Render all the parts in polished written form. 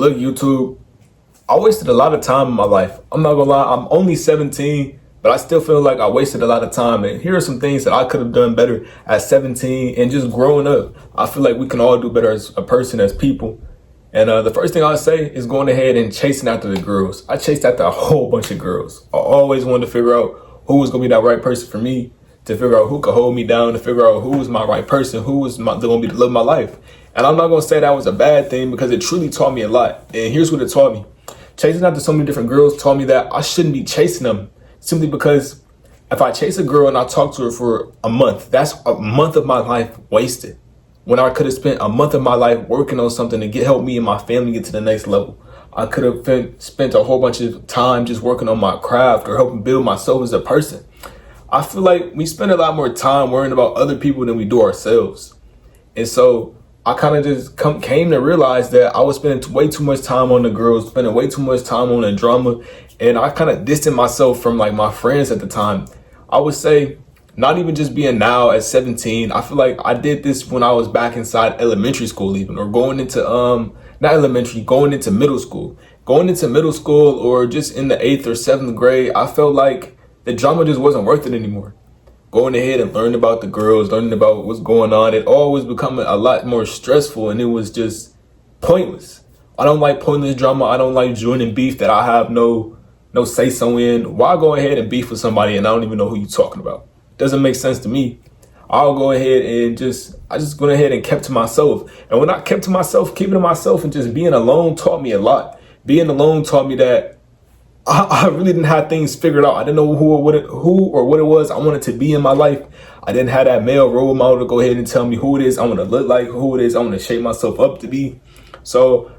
Look, YouTube, I wasted a lot of time in my life. I'm not gonna lie, I'm only 17, but I still feel like I wasted a lot of time. And here are some things that I could have done better at 17 and just growing up. I feel like we can all do better as a person, as people. And the first thing I'll say is going ahead and chasing after the girls. I chased after a whole bunch of girls. I always wanted to figure out who was gonna be that right person for me, to figure out who could hold me down, to figure out who was my right person, who was gonna be to live my life. And I'm not gonna say that was a bad thing because it truly taught me a lot. And here's what it taught me. Chasing after so many different girls taught me that I shouldn't be chasing them simply because if I chase a girl and I talk to her for a month, that's a month of my life wasted. When I could have spent a month of my life working on something to help me and my family get to the next level. I could have spent a whole bunch of time just working on my craft or helping build myself as a person. I feel like we spend a lot more time worrying about other people than we do ourselves. And so I kind of just came to realize that I was spending way too much time on the girls, spending way too much time on the drama. And I kind of distanced myself from like my friends at the time. I would say not even just being now at 17. I feel like I did this when I was back inside elementary school even, or going into, not elementary, going into middle school. Going into middle school or just in the 8th or 7th grade, I felt like the drama just wasn't worth it anymore. Going ahead and learning about the girls, learning about what's going on, it all was becoming a lot more stressful and it was just pointless. I don't like pointless drama. I don't like joining beef that I have no say so in. Why go ahead and beef with somebody and I don't even know who you're talking about? Doesn't make sense to me. I'll go ahead and I just went ahead and kept to myself. And when I kept to myself, keeping to myself and just being alone taught me a lot. Being alone taught me that I really didn't have things figured out. I didn't know who or what it was I wanted to be in my life. I didn't have that male role model to go ahead and tell me who it is I want to look like, who it is I want to shape myself up to be. So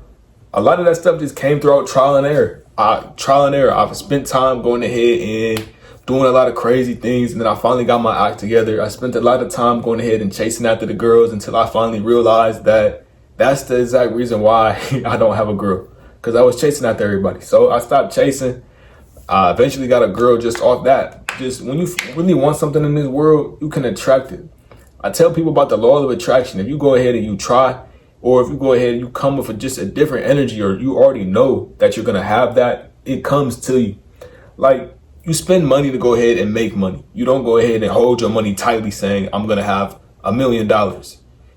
a lot of that stuff just came throughout trial and error. I've spent time going ahead and doing a lot of crazy things, and then I finally got my act together. I spent a lot of time going ahead and chasing after the girls until I finally realized that that's the exact reason why I don't have a girl. Because I was chasing after everybody. So I stopped chasing. I eventually got a girl just off that. Just when you really want something in this world, you can attract it. I tell people about the law of attraction. If you go ahead and you try, or if you go ahead and you come with just a different energy, or you already know that you're going to have that, it comes to you. Like, you spend money to go ahead and make money. You don't go ahead and hold your money tightly saying, I'm going to have $1 million.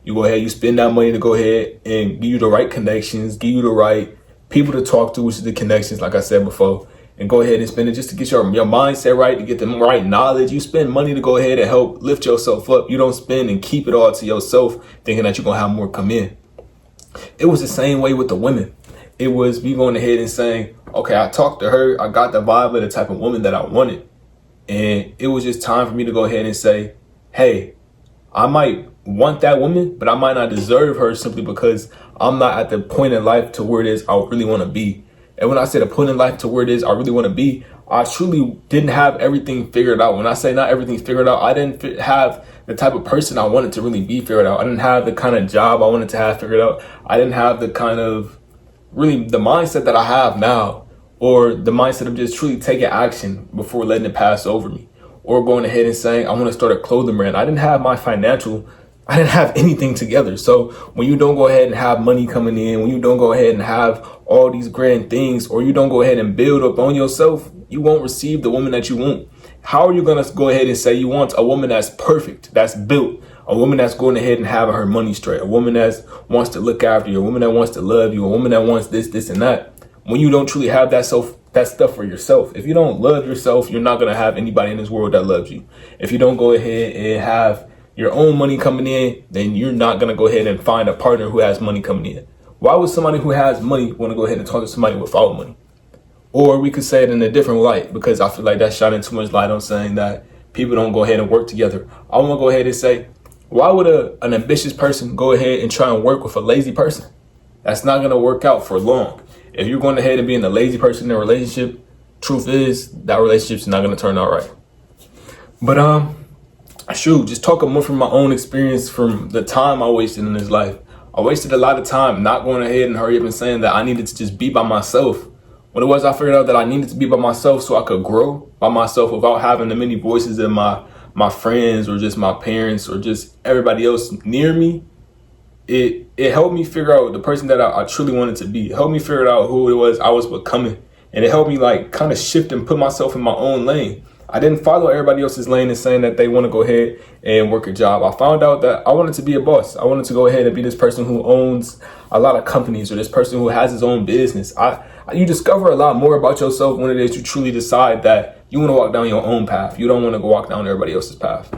You go ahead, you spend that money to go ahead and give you the right connections, give you the right people to talk to, which is the connections, like I said before, and go ahead and spend it just to get your mindset right, to get the right knowledge. You spend money to go ahead and help lift yourself up. You don't spend and keep it all to yourself thinking that you're going to have more come in. It was the same way with the women. It was me going ahead and saying, okay, I talked to her. I got the vibe of the type of woman that I wanted. And it was just time for me to go ahead and say, hey, I might want that woman, but I might not deserve her simply because I'm not at the point in life to where it is I really want to be. And when I say the point in life to where it is I really want to be, I truly didn't have everything figured out. When I say not everything figured out, I didn't have the type of person I wanted to really be figured out. I didn't have the kind of job I wanted to have figured out. I didn't have the kind of really the mindset that I have now, or the mindset of just truly taking action before letting it pass over me, or going ahead and saying, I want to start a clothing brand. I didn't have anything together. So when you don't go ahead and have money coming in, when you don't go ahead and have all these grand things, or you don't go ahead and build up on yourself, you won't receive the woman that you want. How are you going to go ahead and say you want a woman that's perfect, that's built, a woman that's going ahead and having her money straight, a woman that wants to look after you, a woman that wants to love you, a woman that wants this, and that, when you don't truly have that stuff for yourself? If you don't love yourself, you're not going to have anybody in this world that loves you. If you don't go ahead and have your own money coming in, then you're not going to go ahead and find a partner who has money coming in. Why would somebody who has money want to go ahead and talk to somebody without money? Or we could say it in a different light, because I feel like that's shining too much light on saying that people don't go ahead and work together. I want to go ahead and say, why would an ambitious person go ahead and try and work with a lazy person? That's not going to work out for long. If you're going ahead and being a lazy person in a relationship, truth is that relationship's not going to turn out right. But just talking more from my own experience, from the time I wasted in this life. I wasted a lot of time not going ahead and hurry up and saying that I needed to just be by myself. When it was I figured out that I needed to be by myself so I could grow by myself without having the many voices of my friends or just my parents or just everybody else near me, it helped me figure out the person that I truly wanted to be. It helped me figure out who it was I was becoming. And it helped me like kind of shift and put myself in my own lane. I didn't follow everybody else's lane and saying that they want to go ahead and work a job. I found out that I wanted to be a boss. I wanted to go ahead and be this person who owns a lot of companies, or this person who has his own business. You discover a lot more about yourself when it is you truly decide that you want to walk down your own path. You don't want to go walk down everybody else's path.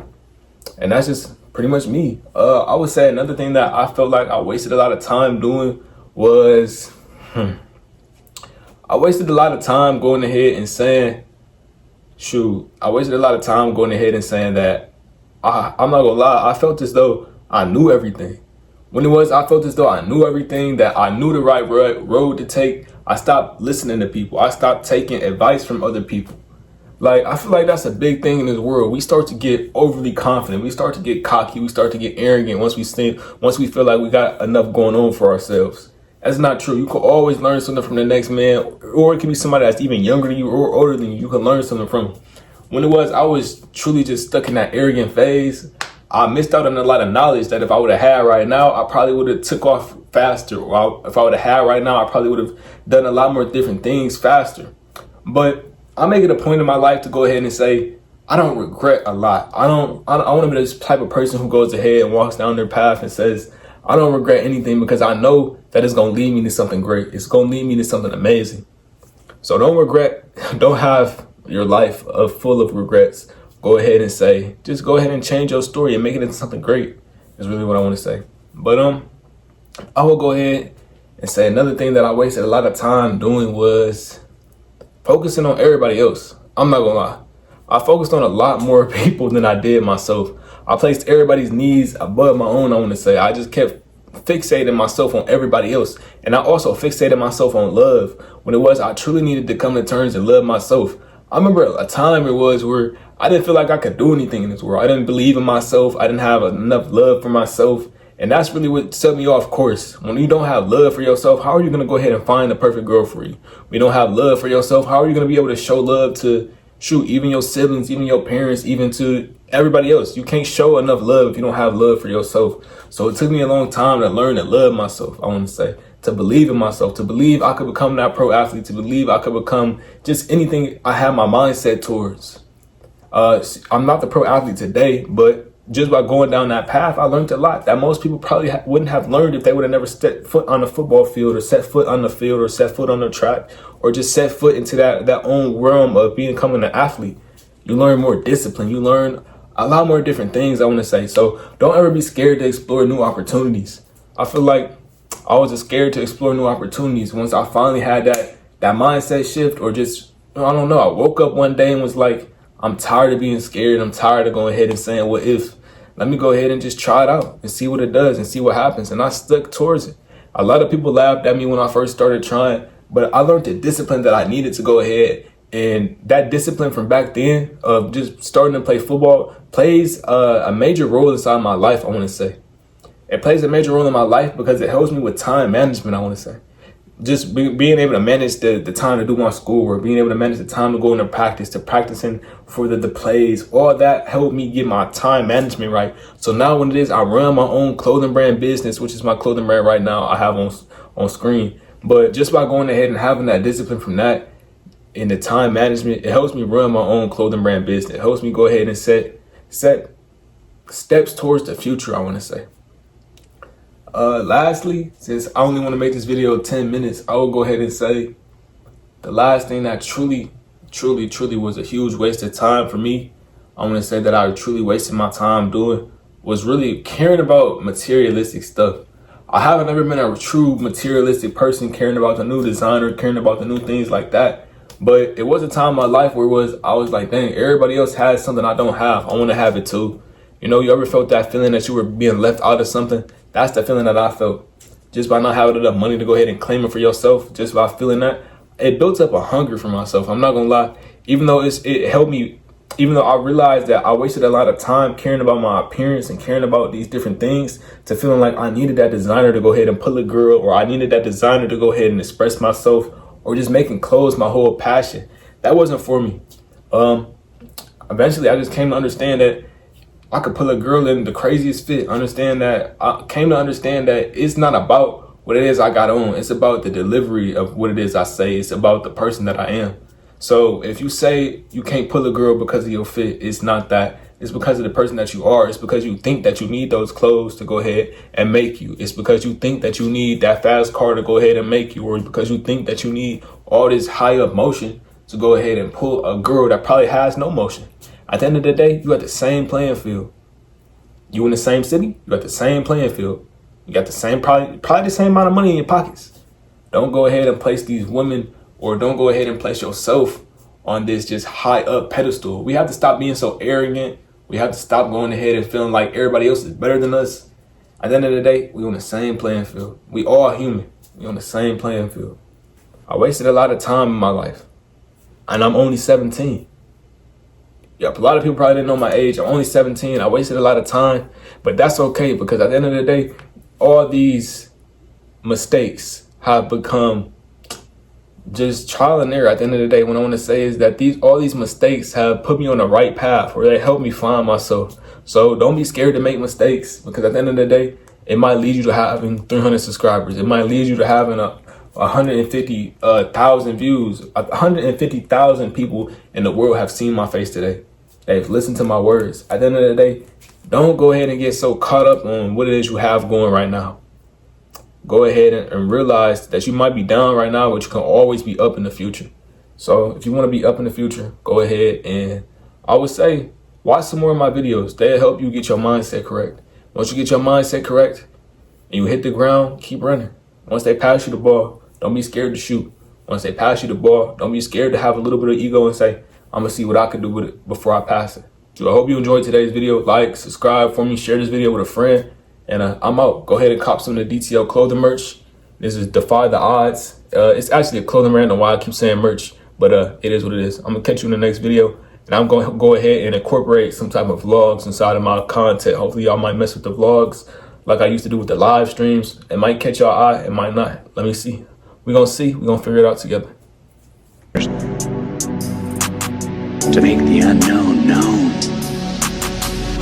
And that's just pretty much me. I would say another thing that I felt like I wasted a lot of time doing was, I wasted a lot of time going ahead and saying, I wasted a lot of time going ahead and saying that, I'm not gonna lie, I felt as though I knew everything. When it was, I felt as though I knew everything, that I knew the right road to take. I stopped listening to people. I stopped taking advice from other people. Like, I feel like that's a big thing in this world. We start to get overly confident. We start to get cocky. We start to get arrogant once we feel like we got enough going on for ourselves. That's not true. You can always learn something from the next man, or it can be somebody that's even younger than you or older than you. You can learn something from. When it was, I was truly just stuck in that arrogant phase. I missed out on a lot of knowledge that if I would have had right now, I probably would have took off faster. Or if I would have had right now, I probably would have done a lot more different things faster. But I make it a point in my life to go ahead and say, I don't regret a lot. I want to be this type of person who goes ahead and walks down their path and says, I don't regret anything, because I know that it's going to lead me to something great. It's going to lead me to something amazing. So don't regret. Don't have your life full of regrets. Go ahead and say, just go ahead and change your story and make it into something great, is really what I want to say. But I will go ahead and say another thing that I wasted a lot of time doing was focusing on everybody else. I'm not gonna lie. I focused on a lot more people than I did myself. I placed everybody's needs above my own, I want to say. I just kept fixating myself on everybody else. And I also fixated myself on love, when it was I truly needed to come to terms and love myself. I remember a time it was where I didn't feel like I could do anything in this world. I didn't believe in myself. I didn't have enough love for myself. And that's really what set me off course. When you don't have love for yourself, how are you going to go ahead and find the perfect girl for you? When you don't have love for yourself, how are you going to be able to show love to, even your siblings, even your parents, even to everybody else? You can't show enough love if you don't have love for yourself. So it took me a long time to learn to love myself, I want to say. To believe in myself, to believe I could become that pro athlete, to believe I could become just anything I have my mindset towards. I'm not the pro athlete today, but just by going down that path, I learned a lot that most people probably wouldn't have learned if they would have never stepped foot on the football field, or set foot on the field, or set foot on the track, or just set foot into that own realm of becoming an athlete. You learn more discipline. You learn a lot more different things, I want to say. So don't ever be scared to explore new opportunities. I feel like I was just scared to explore new opportunities. Once I finally had that mindset shift, or just, I don't know, I woke up one day and was like, I'm tired of being scared. I'm tired of going ahead and saying, what if? Let me go ahead and just try it out and see what it does and see what happens. And I stuck towards it. A lot of people laughed at me when I first started trying, but I learned the discipline that I needed to go ahead. And that discipline from back then of just starting to play football plays a major role inside my life, I want to say. It plays a major role in my life because it helps me with time management, I want to say. Just being able to manage the time to do my schoolwork, being able to manage the time to go into practice, to practicing for the plays, all that helped me get my time management right. So now when it is, I run my own clothing brand business, which is my clothing brand right now I have on screen. But just by going ahead and having that discipline from that and the time management, it helps me run my own clothing brand business. It helps me go ahead and set steps towards the future, I want to say. Lastly, since I only want to make this video 10 minutes, I will go ahead and say the last thing that truly was a huge waste of time for me, I want to say that I truly wasted my time doing, was really caring about materialistic stuff. I haven't ever been a true materialistic person, caring about the new designer, caring about the new things like that. But it was a time in my life where I was like, dang, everybody else has something I don't have. I want to have it too. You know, you ever felt that feeling that you were being left out of something? That's the feeling that I felt. Just by not having enough money to go ahead and claim it for yourself, just by feeling that, it built up a hunger for myself. I'm not gonna lie. Even though it helped me, even though I realized that I wasted a lot of time caring about my appearance and caring about these different things, to feeling like I needed that designer to go ahead and pull a girl, or I needed that designer to go ahead and express myself, or just making clothes my whole passion. That wasn't for me. Eventually I just came to understand that I could pull a girl in the craziest fit. I came to understand that it's not about what it is I got on. It's about the delivery of what it is I say. It's about the person that I am. So if you say you can't pull a girl because of your fit, it's not that. It's because of the person that you are. It's because you think that you need those clothes to go ahead and make you. It's because you think that you need that fast car to go ahead and make you. Or it's because you think that you need all this high up motion to go ahead and pull a girl that probably has no motion. At the end of the day, you at the same playing field. You in the same city, you at the same playing field. You got the same, probably the same amount of money in your pockets. Don't go ahead and place these women, or don't go ahead and place yourself on this just high up pedestal. We have to stop being so arrogant. We have to stop going ahead and feeling like everybody else is better than us. At the end of the day, we on the same playing field. We all human. We on the same playing field. I wasted a lot of time in my life, and I'm only 17. Yep, a lot of people probably didn't know my age. I'm only 17. I wasted a lot of time, but that's okay, because at the end of the day, all these mistakes have become just trial and error. At the end of the day, what I want to say is that all these mistakes have put me on the right path, or they helped me find myself. So don't be scared to make mistakes, because at the end of the day, it might lead you to having 300 subscribers. It might lead you to having 150,000 views. 150,000 people in the world have seen my face today. They've listened to my words. At the end of the day, don't go ahead and get so caught up on what it is you have going right now. Go ahead and realize that you might be down right now, but you can always be up in the future. So if you want to be up in the future, go ahead, and I would say watch some more of my videos. They'll help you get your mindset correct. Once you get your mindset correct and you hit the ground, keep running. Once they pass you the ball, don't be scared to shoot. Once they pass you the ball, don't be scared to have a little bit of ego and say, I'm going to see what I can do with it before I pass it. So I hope you enjoyed today's video. Like, subscribe for me, share this video with a friend, and I'm out. Go ahead and cop some of the DTL clothing merch. This is Defy the Odds. It's actually a clothing brand. I don't know why I keep saying merch, but it is what it is. I'm going to catch you in the next video, and I'm going to go ahead and incorporate some type of vlogs inside of my content. Hopefully y'all might mess with the vlogs like I used to do with the live streams. It might catch your eye, it might not. Let me see. We're going to see. We're going to figure it out together. To make the unknown known.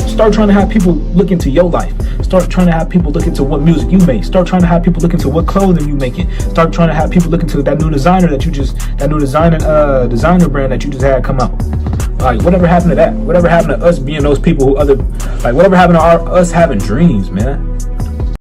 Start trying to have people look into your life. Start trying to have people look into what music you make. Start trying to have people look into what clothing you making. Start trying to have people look into that new designer designer brand that you just had come out. Like, whatever happened to that? Whatever happened to us being those people who whatever happened to us having dreams, man?